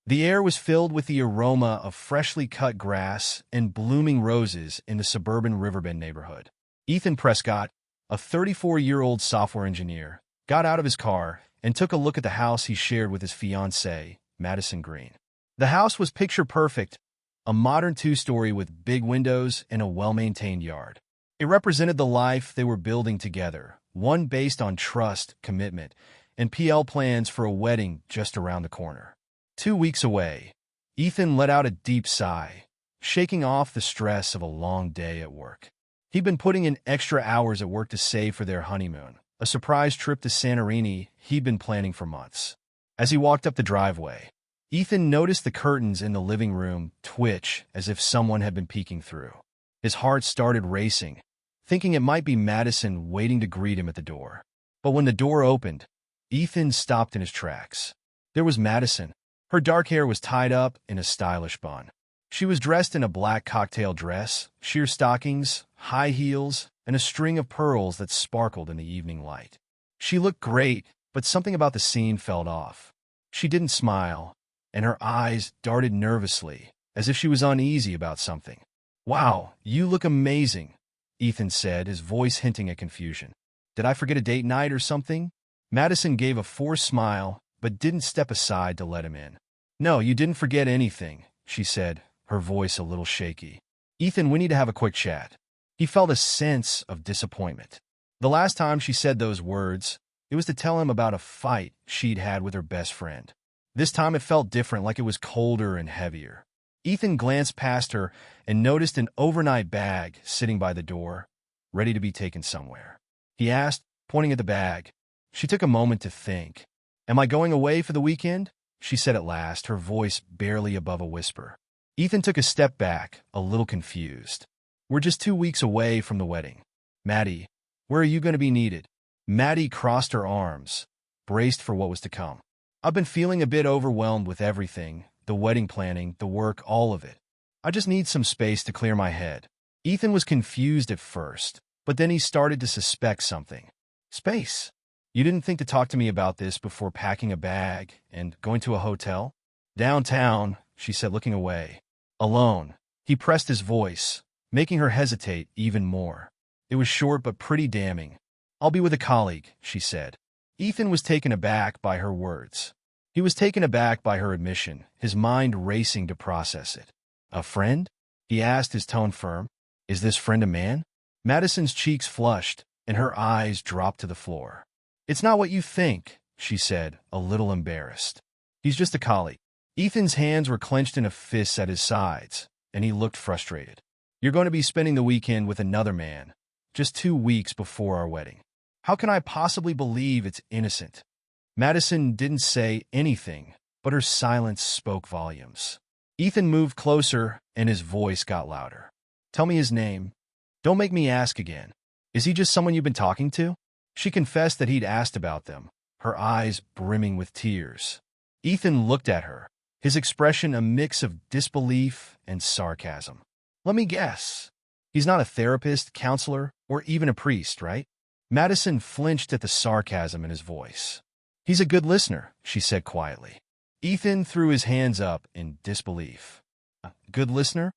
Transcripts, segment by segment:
The air was filled with the aroma of freshly cut grass and blooming roses in the suburban Riverbend neighborhood. Ethan Prescott, a 34-year-old software engineer, got out of his car and took a look at the house he shared with his fiancée, Madison Green. The house was picture-perfect, a modern two-story with big windows and a well-maintained yard. It represented the life they were building together, one based on trust, commitment, and PL plans for a wedding just around the corner. 2 weeks away, Ethan let out a deep sigh, shaking off the stress of a long day at work. He'd been putting in extra hours at work to save for their honeymoon, a surprise trip to Santorini he'd been planning for months. As he walked up the driveway, Ethan noticed the curtains in the living room twitch as if someone had been peeking through. His heart started racing, thinking it might be Madison waiting to greet him at the door. But when the door opened, Ethan stopped in his tracks. There was Madison. Her dark hair was tied up in a stylish bun. She was dressed in a black cocktail dress, sheer stockings, high heels, and a string of pearls that sparkled in the evening light. She looked great, but something about the scene felt off. She didn't smile, and her eyes darted nervously, as if she was uneasy about something. "Wow, you look amazing," Ethan said, his voice hinting at confusion. "Did I forget a date night or something?" Madison gave a forced smile, but didn't step aside to let him in. "No, you didn't forget anything," she said, her voice a little shaky. "Ethan, we need to have a quick chat." He felt a sense of disappointment. The last time she said those words, it was to tell him about a fight she'd had with her best friend. This time it felt different, like it was colder and heavier. Ethan glanced past her and noticed an overnight bag sitting by the door, ready to be taken somewhere. He asked, pointing at the bag. She took a moment to think. "Am I going away for the weekend?" she said at last, her voice barely above a whisper. Ethan took a step back, a little confused. "We're just 2 weeks away from the wedding. Maddie, where are you going to be needed?" Maddie crossed her arms, braced for what was to come. "I've been feeling a bit overwhelmed with everything, the wedding planning, the work, all of it. I just need some space to clear my head." Ethan was confused at first, but then he started to suspect something. "Space? You didn't think to talk to me about this before packing a bag and going to a hotel?" "Downtown," she said, looking away. "Alone." He pressed his voice, making her hesitate even more. It was short but pretty damning. "I'll be with a colleague," she said. Ethan was taken aback by her words. He was taken aback by her admission, his mind racing to process it. "A friend?" he asked, his tone firm. "Is this friend a man?" Madison's cheeks flushed, and her eyes dropped to the floor. "It's not what you think," she said, a little embarrassed. "He's just a colleague." Ethan's hands were clenched in a fist at his sides, and he looked frustrated. "You're going to be spending the weekend with another man, just 2 weeks before our wedding. How can I possibly believe it's innocent?" Madison didn't say anything, but her silence spoke volumes. Ethan moved closer, and his voice got louder. "Tell me his name. Don't make me ask again. Is he just someone you've been talking to?" She confessed that he'd asked about them, her eyes brimming with tears. Ethan looked at her, his expression a mix of disbelief and sarcasm. "Let me guess. He's not a therapist, counselor, or even a priest, right?" Madison flinched at the sarcasm in his voice. "He's a good listener," she said quietly. Ethan threw his hands up in disbelief. "A good listener?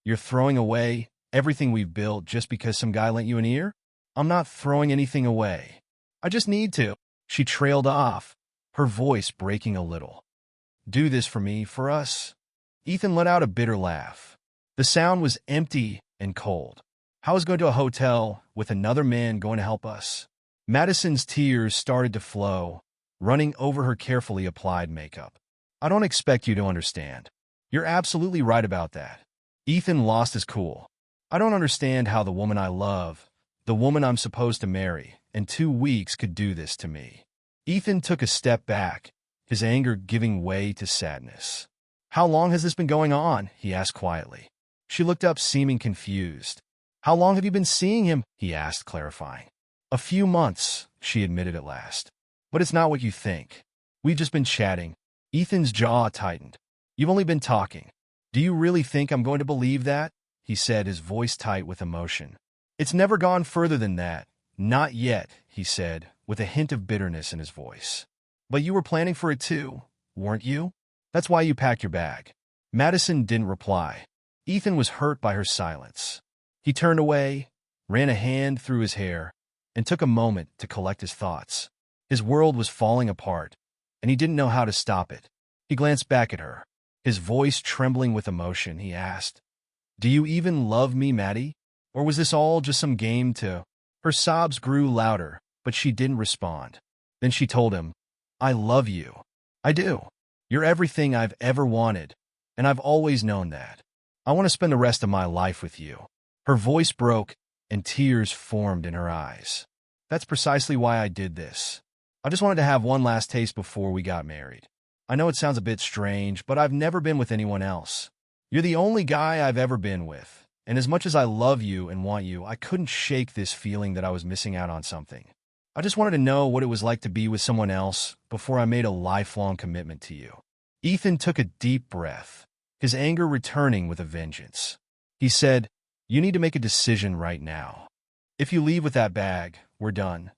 You're throwing away everything we've built just because some guy lent you an ear?" "I'm not throwing anything away. I just need to." She trailed off, her voice breaking a little. "Do this for me, for us." Ethan let out a bitter laugh. The sound was empty and cold. "How is going to a hotel with another man going to help us?" Madison's tears started to flow, running over her carefully applied makeup. "I don't expect you to understand. You're absolutely right about that." Ethan lost his cool. "I don't understand how the woman I love, the woman I'm supposed to marry, in 2 weeks could do this to me." Ethan took a step back, his anger giving way to sadness. "How long has this been going on?" he asked quietly. She looked up, seeming confused. "How long have you been seeing him?" he asked, clarifying. "A few months," she admitted at last. "But it's not what you think. We've just been chatting." Ethan's jaw tightened. "You've only been talking. Do you really think I'm going to believe that?" he said, his voice tight with emotion. "It's never gone further than that. Not yet," he said, with a hint of bitterness in his voice. "But you were planning for it too, weren't you?" That's why you packed your bag. Madison didn't reply. Ethan was hurt by her silence. He turned away, ran a hand through his hair, and took a moment to collect his thoughts. His world was falling apart, and he didn't know how to stop it. He glanced back at her. His voice trembling with emotion, he asked, "Do you even love me, Maddie? Or was this all just some game to—" Her sobs grew louder, but she didn't respond. Then she told him, "I love you. I do. You're everything I've ever wanted, and I've always known that. I want to spend the rest of my life with you." Her voice broke, and tears formed in her eyes. "That's precisely why I did this. I just wanted to have one last taste before we got married. I know it sounds a bit strange, but I've never been with anyone else. You're the only guy I've ever been with, and as much as I love you and want you, I couldn't shake this feeling that I was missing out on something. I just wanted to know what it was like to be with someone else before I made a lifelong commitment to you." Ethan took a deep breath, his anger returning with a vengeance. He said, "You need to make a decision right now. If you leave with that bag, we're done.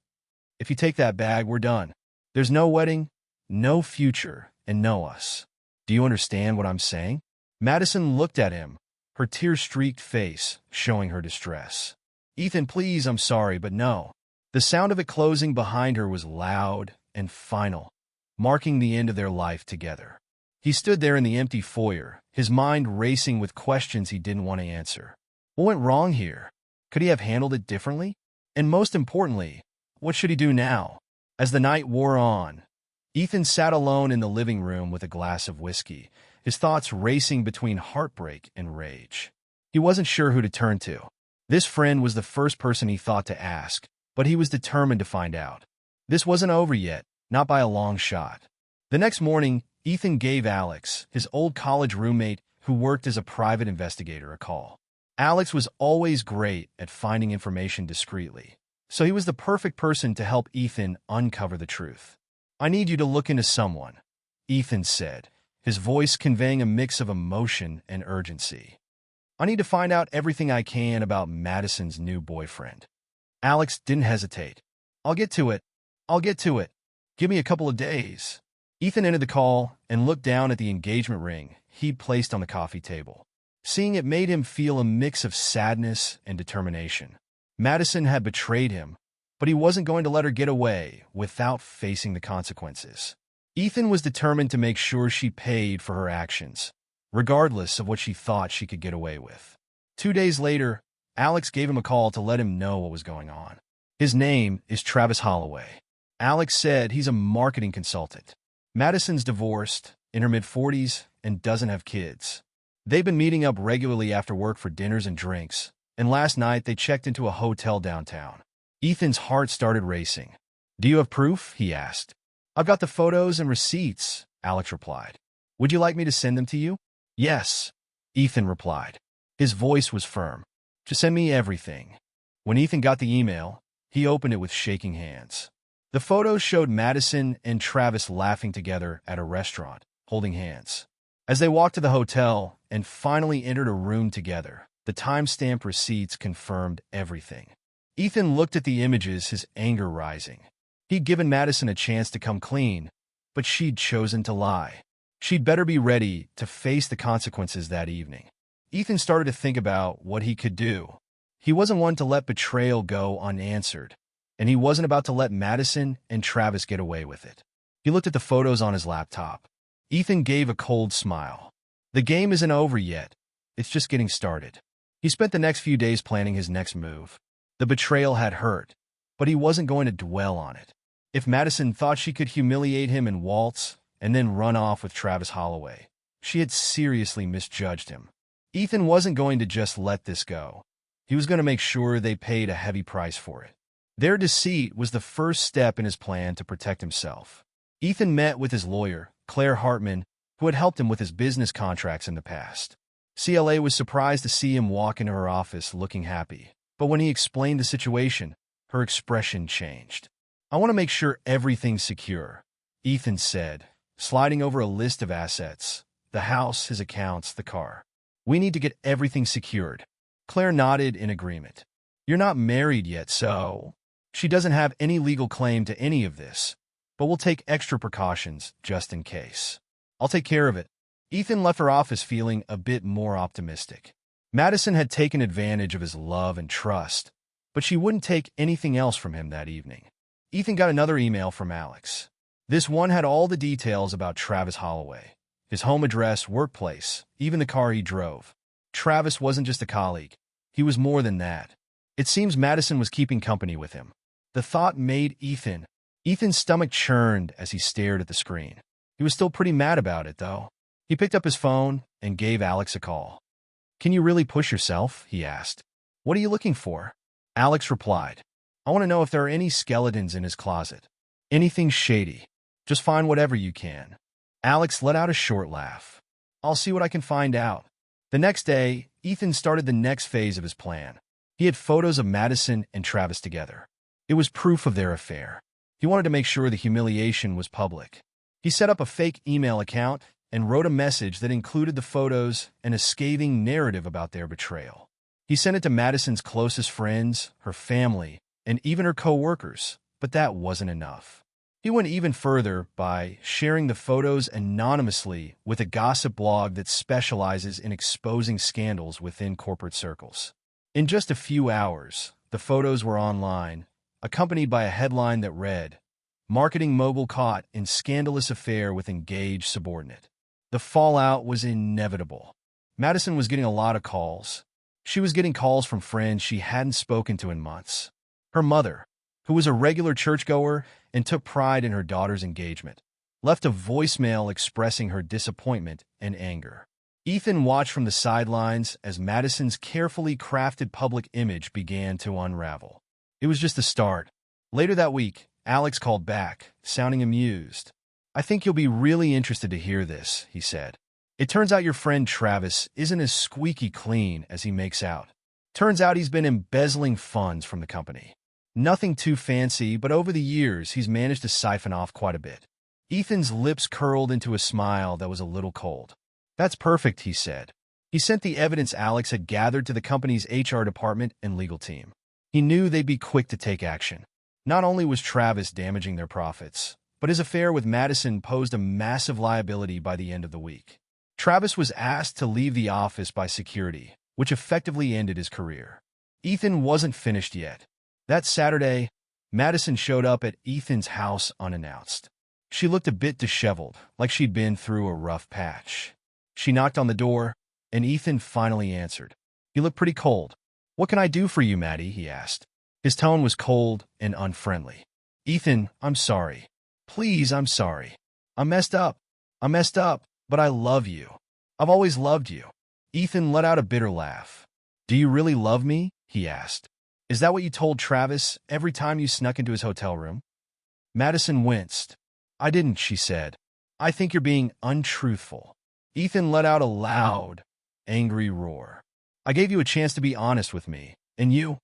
If you take that bag, we're done. There's no wedding, no future, and no us. Do you understand what I'm saying?" Madison looked at him, her tear-streaked face showing her distress. "Ethan, please, I'm sorry, but no." The sound of it closing behind her was loud and final, marking the end of their life together. He stood there in the empty foyer, his mind racing with questions he didn't want to answer. What went wrong here? Could he have handled it differently? And most importantly, what should he do now? As the night wore on, Ethan sat alone in the living room with a glass of whiskey, his thoughts racing between heartbreak and rage. He wasn't sure who to turn to. This friend was the first person he thought to ask, but he was determined to find out. This wasn't over yet, not by a long shot. The next morning, Ethan gave Alex, his old college roommate who worked as a private investigator, a call. Alex was always great at finding information discreetly, so he was the perfect person to help Ethan uncover the truth. "I need you to look into someone," Ethan said, his voice conveying a mix of emotion and urgency. "I need to find out everything I can about Madison's new boyfriend." Alex didn't hesitate. I'll get to it. Give me a couple of days." Ethan ended the call and looked down at the engagement ring he'd placed on the coffee table. Seeing it made him feel a mix of sadness and determination. Madison had betrayed him, but he wasn't going to let her get away without facing the consequences. Ethan was determined to make sure she paid for her actions, regardless of what she thought she could get away with. 2 days later, Alex gave him a call to let him know what was going on. "His name is Travis Holloway." Alex said he's a marketing consultant. Madison's divorced, in her mid-40s, and doesn't have kids. They've been meeting up regularly after work for dinners and drinks, and last night they checked into a hotel downtown. Ethan's heart started racing. "Do you have proof?" he asked. "I've got the photos and receipts," Alex replied. "Would you like me to send them to you?" "Yes," Ethan replied. His voice was firm. "Just send me everything." When Ethan got the email, he opened it with shaking hands. The photos showed Madison and Travis laughing together at a restaurant, holding hands. As they walked to the hotel and finally entered a room together, the time-stamped receipts confirmed everything. Ethan looked at the images, his anger rising. He'd given Madison a chance to come clean, but she'd chosen to lie. She'd better be ready to face the consequences that evening. Ethan started to think about what he could do. He wasn't one to let betrayal go unanswered, and he wasn't about to let Madison and Travis get away with it. He looked at the photos on his laptop. Ethan gave a cold smile. The game isn't over yet. It's just getting started. He spent the next few days planning his next move. The betrayal had hurt, but he wasn't going to dwell on it. If Madison thought she could humiliate him and waltz and then run off with Travis Holloway, she had seriously misjudged him. Ethan wasn't going to just let this go. He was going to make sure they paid a heavy price for it. Their deceit was the first step in his plan to protect himself. Ethan met with his lawyer, Claire Hartman, who had helped him with his business contracts in the past. CLA was surprised to see him walk into her office looking happy, but when he explained the situation, her expression changed. "I want to make sure everything's secure," Ethan said, sliding over a list of assets: the house, his accounts, the car. "We need to get everything secured." Claire nodded in agreement. "You're not married yet, so she doesn't have any legal claim to any of this, but we'll take extra precautions just in case." I'll take care of it. Ethan left her office feeling a bit more optimistic. Madison had taken advantage of his love and trust, but she wouldn't take anything else from him that evening. Ethan got another email from Alex. This one had all the details about Travis Holloway, his home address, workplace, even the car he drove. Travis wasn't just a colleague. He was more than that. It seems Madison was keeping company with him. The thought made Ethan's stomach churned as he stared at the screen. He was still pretty mad about it, though. He picked up his phone and gave Alex a call. "Can you really push yourself?" he asked. "What are you looking for?" Alex replied, "I want to know if there are any skeletons in his closet. Anything shady. Just find whatever you can." Alex let out a short laugh. "I'll see what I can find out." The next day, Ethan started the next phase of his plan. He had photos of Madison and Travis together. It was proof of their affair. He wanted to make sure the humiliation was public. He set up a fake email account and wrote a message that included the photos and a scathing narrative about their betrayal. He sent it to Madison's closest friends, her family, and even her co-workers, but that wasn't enough. He went even further by sharing the photos anonymously with a gossip blog that specializes in exposing scandals within corporate circles. In just a few hours, the photos were online, accompanied by a headline that read, "Marketing mogul caught in scandalous affair with engaged subordinate." The fallout was inevitable. Madison was getting a lot of calls. She was getting calls from friends she hadn't spoken to in months. Her mother, who was a regular churchgoer and took pride in her daughter's engagement, left a voicemail expressing her disappointment and anger. Ethan watched from the sidelines as Madison's carefully crafted public image began to unravel. It was just the start. Later that week, Alex called back, sounding amused. "I think you'll be really interested to hear this," he said. "It turns out your friend Travis isn't as squeaky clean as he makes out. Turns out he's been embezzling funds from the company. Nothing too fancy, but over the years he's managed to siphon off quite a bit." Ethan's lips curled into a smile that was a little cold. "That's perfect," he said. He sent the evidence Alex had gathered to the company's HR department and legal team. He knew they'd be quick to take action. Not only was Travis damaging their profits, but his affair with Madison posed a massive liability by the end of the week. Travis was asked to leave the office by security, which effectively ended his career. Ethan wasn't finished yet. That Saturday, Madison showed up at Ethan's house unannounced. She looked a bit disheveled, like she'd been through a rough patch. She knocked on the door, and Ethan finally answered. He looked pretty cold. "What can I do for you, Maddie?" he asked. His tone was cold and unfriendly. "Ethan, I'm sorry. Please, I'm sorry. I messed up, but I love you. I've always loved you." Ethan let out a bitter laugh. "Do you really love me?" he asked. "Is that what you told Travis every time you snuck into his hotel room?" Madison winced. "I didn't," she said. "I think you're being untruthful." Ethan let out a loud, angry roar. "I gave you a chance to be honest with me, and you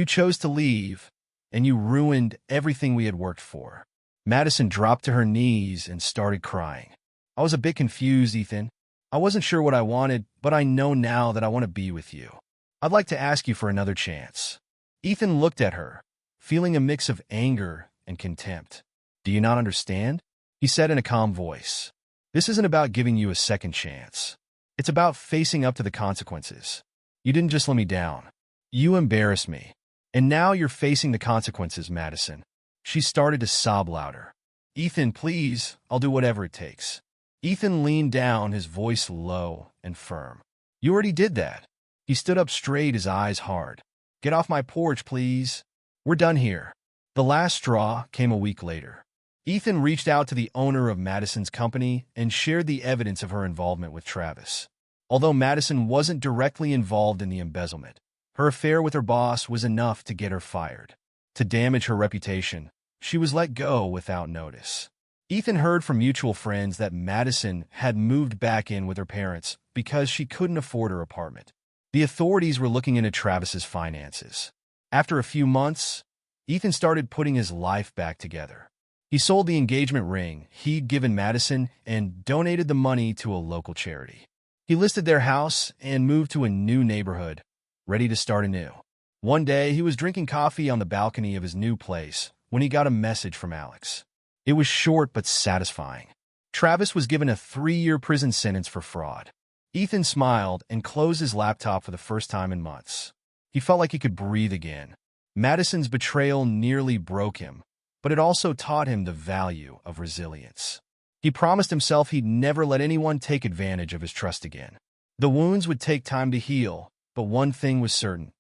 chose to leave, and you ruined everything we had worked for." Madison dropped to her knees and started crying. "I was a bit confused, Ethan. I wasn't sure what I wanted, but I know now that I want to be with you. I'd like to ask you for another chance." Ethan looked at her, feeling a mix of anger and contempt. "Do you not understand?" he said in a calm voice. "This isn't about giving you a second chance. It's about facing up to the consequences. You didn't just let me down. You embarrassed me. And now you're facing the consequences, Madison." She started to sob louder. "Ethan, please, I'll do whatever it takes." Ethan leaned down, his voice low and firm. "You already did that." He stood up straight, his eyes hard. "Get off my porch, please. We're done here." The last straw came a week later. Ethan reached out to the owner of Madison's company and shared the evidence of her involvement with Travis. Although Madison wasn't directly involved in the embezzlement, her affair with her boss was enough to get her fired. To damage her reputation, she was let go without notice. Ethan heard from mutual friends that Madison had moved back in with her parents because she couldn't afford her apartment. The authorities were looking into Travis's finances. After a few months, Ethan started putting his life back together. He sold the engagement ring he'd given Madison and donated the money to a local charity. He listed their house and moved to a new neighborhood, ready to start anew. One day, he was drinking coffee on the balcony of his new place when he got a message from Alex. It was short but satisfying. Travis was given a 3-year prison sentence for fraud. Ethan smiled and closed his laptop for the first time in months. He felt like he could breathe again. Madison's betrayal nearly broke him, but it also taught him the value of resilience. He promised himself he'd never let anyone take advantage of his trust again. The wounds would take time to heal, but one thing was certain.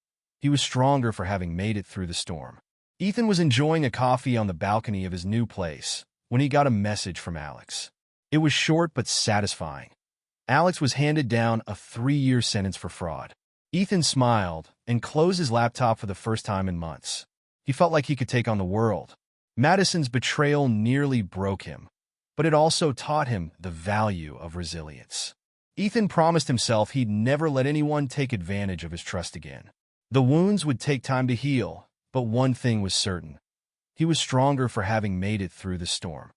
He was stronger for having made it through the storm. Ethan was enjoying a coffee on the balcony of his new place when he got a message from Alex. It was short but satisfying. Alex was handed down a 3-year sentence for fraud. Ethan smiled and closed his laptop for the first time in months. He felt like he could take on the world. Madison's betrayal nearly broke him, but it also taught him the value of resilience. Ethan promised himself he'd never let anyone take advantage of his trust again. The wounds would take time to heal, but one thing was certain. He was stronger for having made it through the storm.